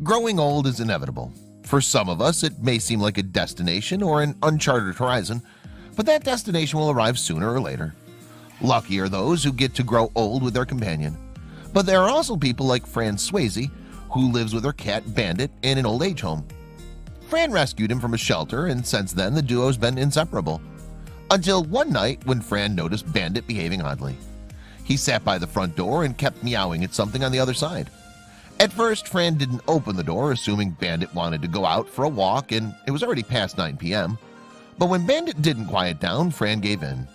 Growing old is inevitable. For some of us, it may seem like a destination or an uncharted horizon, but that destination will arrive sooner or later. Lucky are those who get to grow old with their companion. But there are also people like Fran Swayze, who lives with her cat Bandit in an old age home. Fran rescued him from a shelter, and since then the duo's been inseparable. Until one night when Fran noticed Bandit behaving oddly. He sat by the front door and kept meowing at something on the other side. At first, Fran didn't open the door, assuming Bandit wanted to go out for a walk, and it was already past 9 p.m. But when Bandit didn't quiet down, Fran gave in.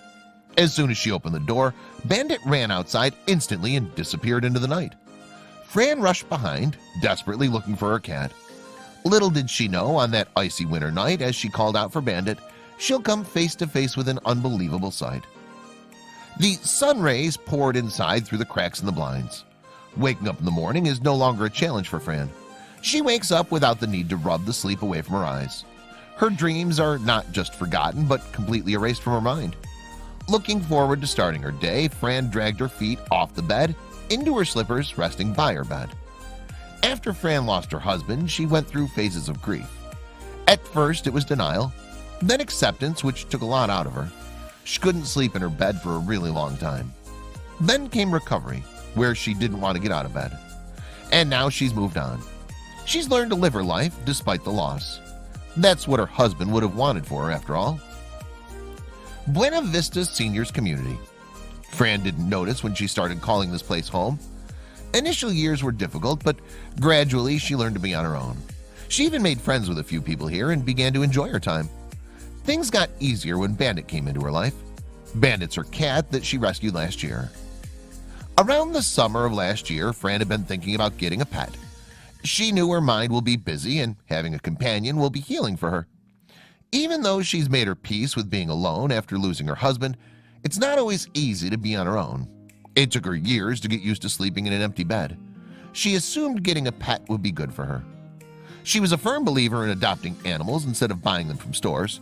As soon as she opened the door, Bandit ran outside instantly and disappeared into the night. Fran rushed behind, desperately looking for her cat. Little did she know, on that icy winter night, as she called out for Bandit, she'll come face to face with an unbelievable sight. The sun rays poured inside through the cracks in the blinds. Waking up in the morning is no longer a challenge for Fran. She wakes up without the need to rub the sleep away from her eyes. Her dreams are not just forgotten, but completely erased from her mind. Looking forward to starting her day, Fran dragged her feet off the bed into her slippers, resting by her bed. After Fran lost her husband, she went through phases of grief. At first it was denial, then acceptance, which took a lot out of her. She couldn't sleep in her bed for a really long time. Then came recovery, where she didn't want to get out of bed. And now she's moved on. She's learned to live her life despite the loss. That's what her husband would have wanted for her, after all. Buena Vista Seniors Community. Fran didn't notice when she started calling this place home. Initial years were difficult, but gradually she learned to be on her own. She even made friends with a few people here and began to enjoy her time. Things got easier when Bandit came into her life. Bandit's her cat that she rescued last year. Around the summer of last year, Fran had been thinking about getting a pet. She knew her mind will be busy and having a companion will be healing for her. Even though she's made her peace with being alone after losing her husband, it's not always easy to be on her own. It took her years to get used to sleeping in an empty bed. She assumed getting a pet would be good for her. She was a firm believer in adopting animals instead of buying them from stores.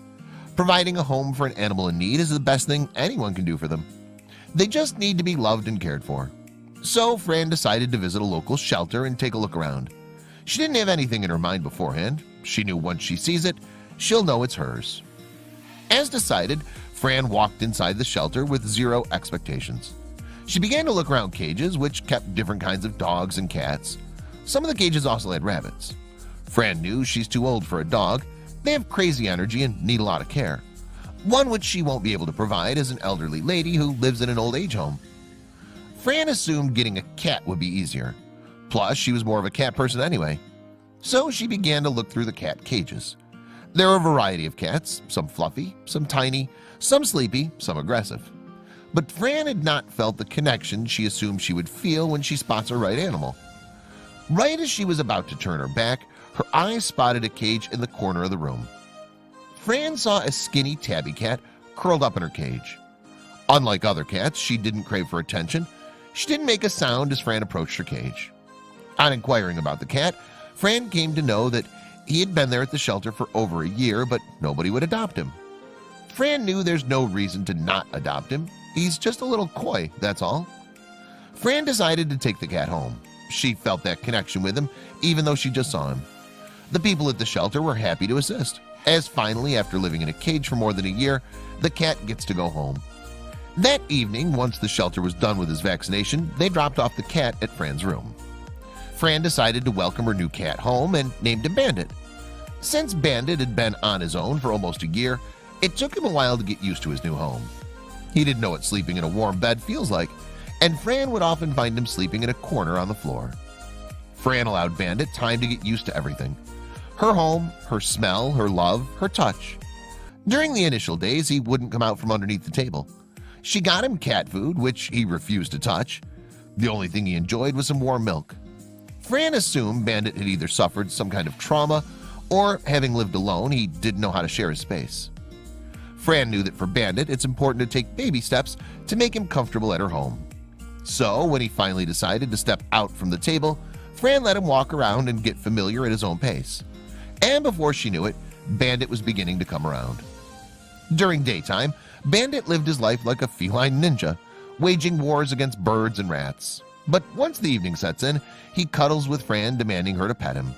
Providing a home for an animal in need is the best thing anyone can do for them. They just need to be loved and cared for. So Fran decided to visit a local shelter and take a look around. She didn't have anything in her mind beforehand. She knew once she sees it, she'll know it's hers. As decided, Fran walked inside the shelter with zero expectations. She began to look around cages, which kept different kinds of dogs and cats. Some of the cages also had rabbits. Fran knew she's too old for a dog. They have crazy energy and need a lot of care. One which she won't be able to provide is an elderly lady who lives in an old age home. Fran assumed getting a cat would be easier. Plus, she was more of a cat person anyway. So she began to look through the cat cages. There are a variety of cats, some fluffy, some tiny, some sleepy, some aggressive. But Fran had not felt the connection she assumed she would feel when she spots her right animal. Right as she was about to turn her back, her eyes spotted a cage in the corner of the room. Fran saw a skinny tabby cat curled up in her cage. Unlike other cats, she didn't crave for attention. She didn't make a sound as Fran approached her cage. On inquiring about the cat, Fran came to know that he had been there at the shelter for over a year, but nobody would adopt him. Fran knew there's no reason to not adopt him. He's just a little coy, that's all. Fran decided to take the cat home. She felt that connection with him, even though she just saw him. The people at the shelter were happy to assist, as finally, after living in a cage for more than a year, the cat gets to go home. That evening, once the shelter was done with his vaccination, they dropped off the cat at Fran's room. Fran decided to welcome her new cat home and named him Bandit. Since Bandit had been on his own for almost a year, it took him a while to get used to his new home. He didn't know what sleeping in a warm bed feels like, and Fran would often find him sleeping in a corner on the floor. Fran allowed Bandit time to get used to everything. Her home, her smell, her love, her touch. During the initial days, he wouldn't come out from underneath the table. She got him cat food, which he refused to touch. The only thing he enjoyed was some warm milk. Fran assumed Bandit had either suffered some kind of trauma or, having lived alone, he didn't know how to share his space. Fran knew that for Bandit, it's important to take baby steps to make him comfortable at her home. So, when he finally decided to step out from the table, Fran let him walk around and get familiar at his own pace. And before she knew it, Bandit was beginning to come around. During daytime, Bandit lived his life like a feline ninja, waging wars against birds and rats. But once the evening sets in, he cuddles with Fran, demanding her to pet him.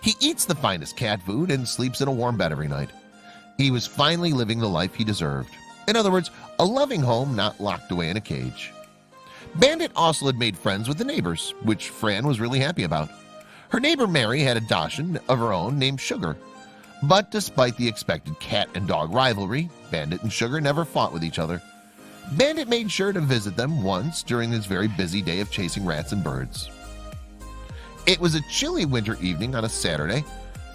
He eats the finest cat food and sleeps in a warm bed every night. He was finally living the life he deserved. In other words, a loving home not locked away in a cage. Bandit also had made friends with the neighbors, which Fran was really happy about. Her neighbor Mary had a Dachshund of her own named Sugar. But despite the expected cat and dog rivalry, Bandit and Sugar never fought with each other. Bandit made sure to visit them once during his very busy day of chasing rats and birds. It was a chilly winter evening on a Saturday.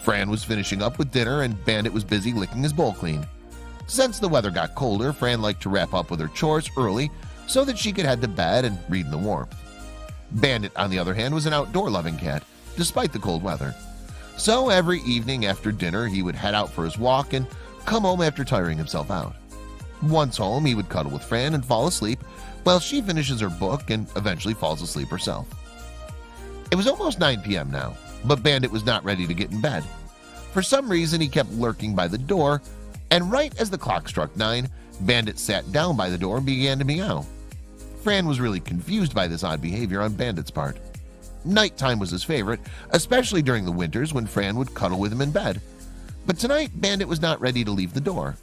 Fran was finishing up with dinner and Bandit was busy licking his bowl clean. Since the weather got colder, Fran liked to wrap up with her chores early so that she could head to bed and read in the warmth. Bandit, on the other hand, was an outdoor-loving cat, despite the cold weather. So every evening after dinner, he would head out for his walk and come home after tiring himself out. Once home, he would cuddle with Fran and fall asleep while she finishes her book and eventually falls asleep herself. It was almost 9 p.m. now, but Bandit was not ready to get in bed. For some reason, he kept lurking by the door, and right as the clock struck 9, Bandit sat down by the door and began to meow. Fran was really confused by this odd behavior on Bandit's part. Nighttime was his favorite, especially during the winters when Fran would cuddle with him in bed. But tonight, Bandit was not ready to leave the door.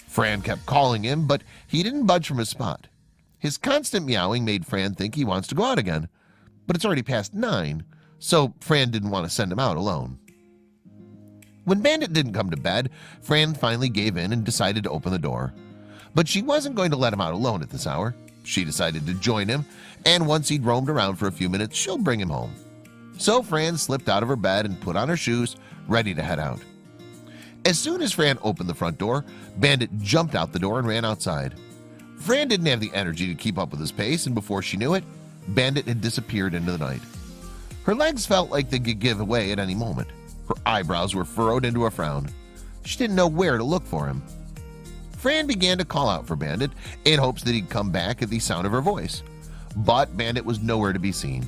Fran kept calling him, but he didn't budge from his spot. His constant meowing made Fran think he wants to go out again. But it's already past 9, so Fran didn't want to send him out alone. When Bandit didn't come to bed, Fran finally gave in and decided to open the door. But she wasn't going to let him out alone at this hour. She decided to join him, and once he'd roamed around for a few minutes, she'll bring him home. So Fran slipped out of her bed and put on her shoes, ready to head out. As soon as Fran opened the front door, Bandit jumped out the door and ran outside. Fran didn't have the energy to keep up with his pace, and before she knew it, Bandit had disappeared into the night. Her legs felt like they could give away at any moment. Her eyebrows were furrowed into a frown. She didn't know where to look for him. Fran began to call out for Bandit in hopes that he'd come back at the sound of her voice. But Bandit was nowhere to be seen.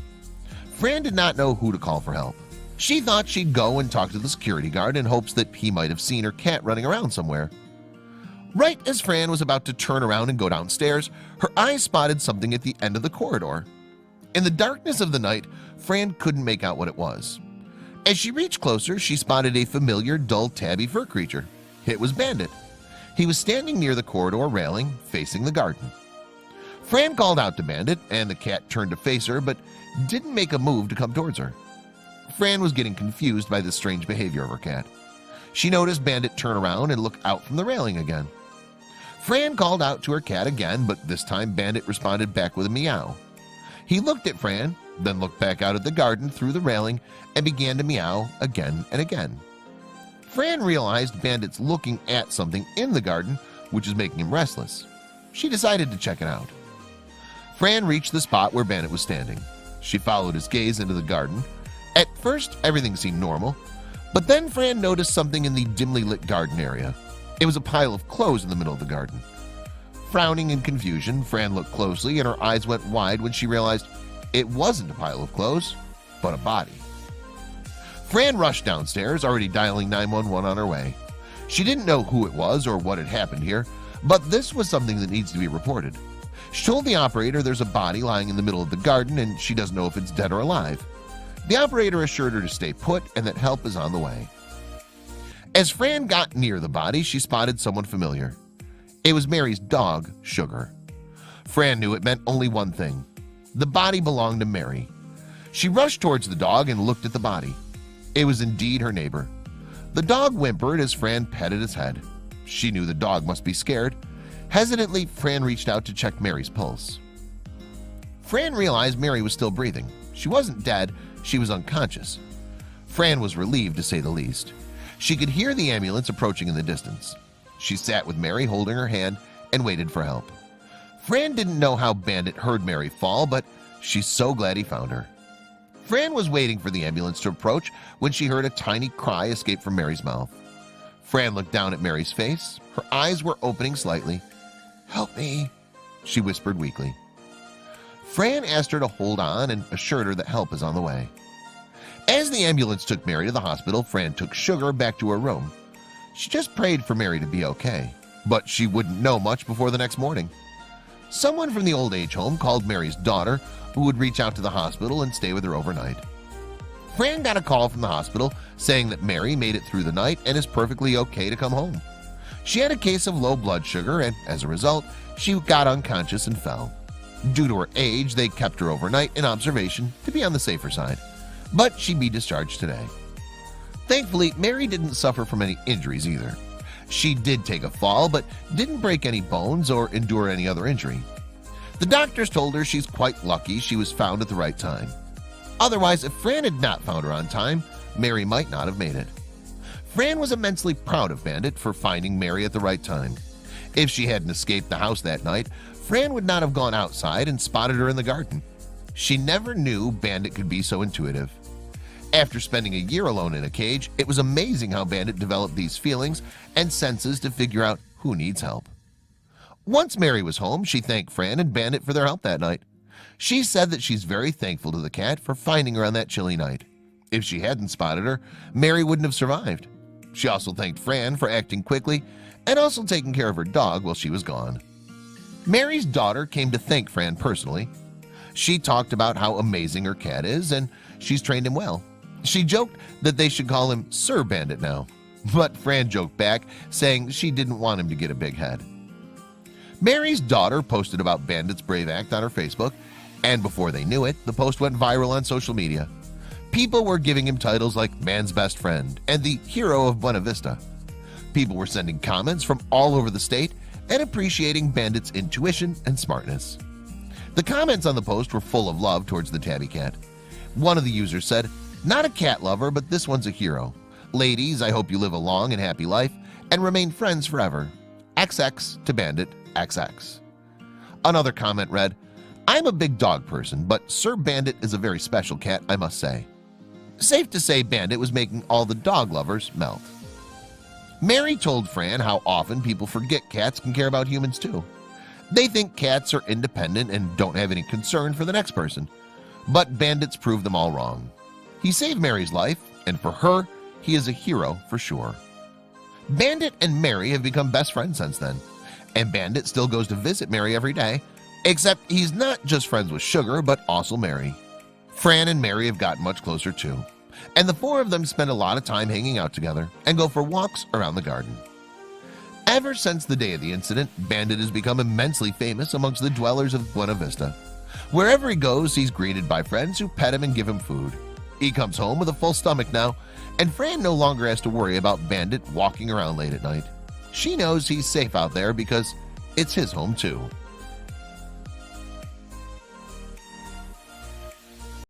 Fran did not know who to call for help. She thought she'd go and talk to the security guard in hopes that he might have seen her cat running around somewhere. Right as Fran was about to turn around and go downstairs, her eyes spotted something at the end of the corridor. In the darkness of the night, Fran couldn't make out what it was. As she reached closer, she spotted a familiar, dull, tabby fur creature. It was Bandit. He was standing near the corridor railing, facing the garden. Fran called out to Bandit, and the cat turned to face her, but didn't make a move to come towards her. Fran was getting confused by this strange behavior of her cat. She noticed Bandit turn around and look out from the railing again. Fran called out to her cat again, but this time Bandit responded back with a meow. He looked at Fran, then looked back out at the garden through the railing and began to meow again and again. Fran realized Bandit's looking at something in the garden, which is making him restless. She decided to check it out. Fran reached the spot where Bandit was standing. She followed his gaze into the garden. At first, everything seemed normal, but then Fran noticed something in the dimly lit garden area. It was a pile of clothes in the middle of the garden. Frowning in confusion, Fran looked closely and her eyes went wide when she realized it wasn't a pile of clothes, but a body. Fran rushed downstairs, already dialing 911 on her way. She didn't know who it was or what had happened here, but this was something that needs to be reported. She told the operator there's a body lying in the middle of the garden and she doesn't know if it's dead or alive. The operator assured her to stay put and that help is on the way. As Fran got near the body, she spotted someone familiar. It was Mary's dog, Sugar. Fran knew it meant only one thing. The body belonged to Mary. She rushed towards the dog and looked at the body. It was indeed her neighbor. The dog whimpered as Fran petted its head. She knew the dog must be scared. Hesitantly, Fran reached out to check Mary's pulse. Fran realized Mary was still breathing. She wasn't dead, she was unconscious. Fran was relieved, to say the least. She could hear the ambulance approaching in the distance. She sat with Mary holding her hand and waited for help. Fran didn't know how Bandit heard Mary fall, but she's so glad he found her. Fran was waiting for the ambulance to approach when she heard a tiny cry escape from Mary's mouth. Fran looked down at Mary's face. Her eyes were opening slightly. "Help me," she whispered weakly. Fran asked her to hold on and assured her that help is on the way. As the ambulance took Mary to the hospital, Fran took Sugar back to her room. She just prayed for Mary to be okay, but she wouldn't know much before the next morning. Someone from the old age home called Mary's daughter, who would reach out to the hospital and stay with her overnight. Fran got a call from the hospital saying that Mary made it through the night and is perfectly okay to come home. She had a case of low blood sugar and, as a result, she got unconscious and fell. Due to her age, they kept her overnight in observation to be on the safer side, but she'd be discharged today. Thankfully, Mary didn't suffer from any injuries either. She did take a fall, but didn't break any bones or endure any other injury. The doctors told her she's quite lucky she was found at the right time. Otherwise, if Fran had not found her on time, Mary might not have made it. Fran was immensely proud of Bandit for finding Mary at the right time. If she hadn't escaped the house that night, Fran would not have gone outside and spotted her in the garden. She never knew Bandit could be so intuitive. After spending a year alone in a cage, it was amazing how Bandit developed these feelings and senses to figure out who needs help. Once Mary was home, she thanked Fran and Bandit for their help that night. She said that she's very thankful to the cat for finding her on that chilly night. If she hadn't spotted her, Mary wouldn't have survived. She also thanked Fran for acting quickly and also taking care of her dog while she was gone. Mary's daughter came to thank Fran personally. She talked about how amazing her cat is and she's trained him well. She joked that they should call him Sir Bandit now, but Fran joked back saying she didn't want him to get a big head. Mary's daughter posted about Bandit's brave act on her Facebook, and before they knew it, the post went viral on social media. People were giving him titles like man's best friend and the hero of Buena Vista. People were sending comments from all over the state and appreciating Bandit's intuition and smartness. The comments on the post were full of love towards the tabby cat. One of the users said, "Not a cat lover, but this one's a hero. Ladies, I hope you live a long and happy life and remain friends forever. XX to Bandit XX." Another comment read, "I'm a big dog person, but Sir Bandit is a very special cat, I must say." Safe to say Bandit was making all the dog lovers melt. Mary told Fran how often people forget cats can care about humans too. They think cats are independent and don't have any concern for the next person. But Bandit's proved them all wrong. He saved Mary's life, and for her, he is a hero for sure. Bandit and Mary have become best friends since then, and Bandit still goes to visit Mary every day, except he's not just friends with Sugar, but also Mary. Fran and Mary have gotten much closer too, and the four of them spend a lot of time hanging out together and go for walks around the garden. Ever since the day of the incident, Bandit has become immensely famous amongst the dwellers of Buena Vista. Wherever he goes, he's greeted by friends who pet him and give him food. He comes home with a full stomach now, and Fran no longer has to worry about Bandit walking around late at night. She knows he's safe out there because it's his home too.